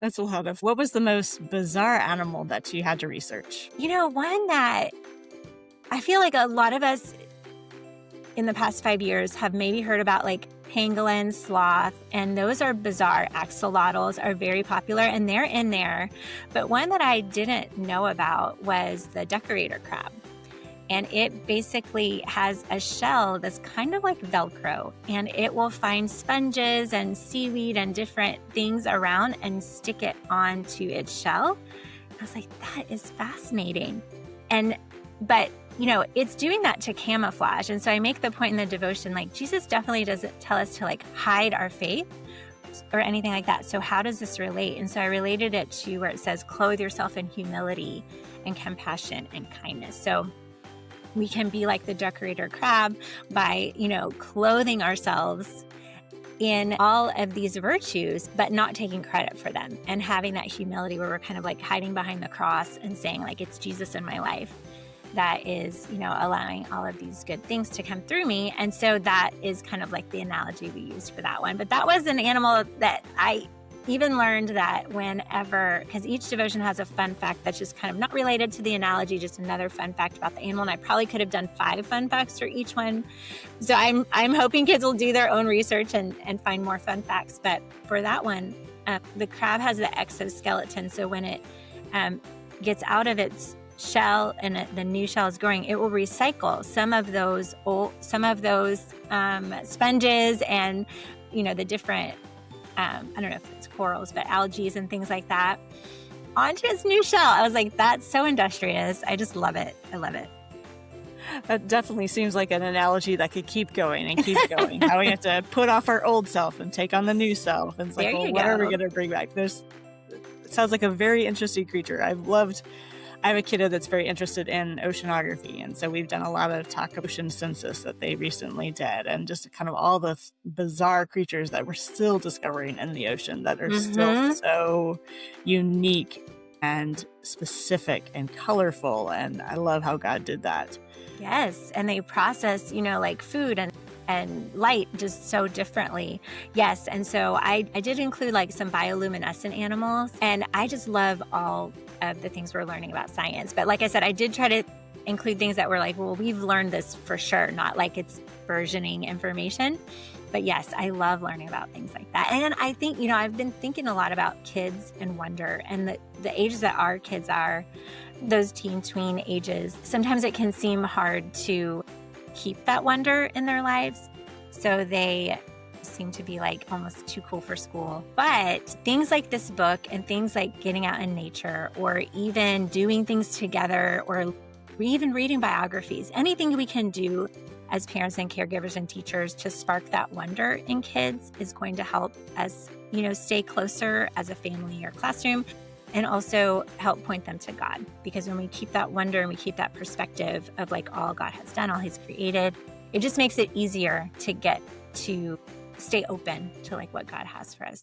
That's a lot of. What was the most bizarre animal that you had to research? One that I feel like a lot of us in the past 5 years have maybe heard about, like pangolin, sloth, and those are bizarre. Axolotls are very popular and they're in there. But one that I didn't know about was the decorator crab. And it basically has a shell that's kind of like Velcro, and it will find sponges and seaweed and different things around and stick it onto its shell. I was like, that is fascinating. But it's doing that to camouflage. And so I make the point in the devotion, like Jesus definitely doesn't tell us to like hide our faith or anything like that. So how does this relate? And so I related it to where it says, clothe yourself in humility and compassion and kindness. So we can be like the decorator crab by, clothing ourselves in all of these virtues, but not taking credit for them and having that humility where we're kind of like hiding behind the cross and saying like, it's Jesus in my life that is, allowing all of these good things to come through me. And so that is kind of like the analogy we used for that one. But that was an animal that I even learned that because each devotion has a fun fact that's just kind of not related to the analogy, just another fun fact about the animal. And I probably could have done 5 fun facts for each one. So I'm hoping kids will do their own research and find more fun facts. But for that one, the crab has the exoskeleton. So when it gets out of its shell and the new shell is growing, it will recycle some of those sponges and the different I don't know if it's corals, but algae and things like that onto its new shell. I was like, that's so industrious. I just love it. I love it. That definitely seems like an analogy that could keep going and keep going. How we have to put off our old self and take on the new self. And it's like, well, what are we going to bring back? It sounds like a very interesting creature. I have a kiddo that's very interested in oceanography, and so we've done a lot of talk ocean census that they recently did, and just kind of all the bizarre creatures that we're still discovering in the ocean that are still so unique and specific and colorful, and I love how God did that. Yes, and they process, like food and light just so differently. Yes, and so I did include like some bioluminescent animals, and I just love all of the things we're learning about science. But like I said, I did try to include things that were like, well, we've learned this for sure, not like it's versioning information. But yes, I love learning about things like that. And I think, I've been thinking a lot about kids and wonder, and the ages that our kids are, those teen tween ages. Sometimes it can seem hard to keep that wonder in their lives. So they seem to be like almost too cool for school. But things like this book and things like getting out in nature, or even doing things together, or even reading biographies, anything we can do as parents and caregivers and teachers to spark that wonder in kids is going to help us, stay closer as a family or classroom, and also help point them to God. Because when we keep that wonder and we keep that perspective of like all God has done, all He's created, it just makes it easier to get to stay open to like what God has for us.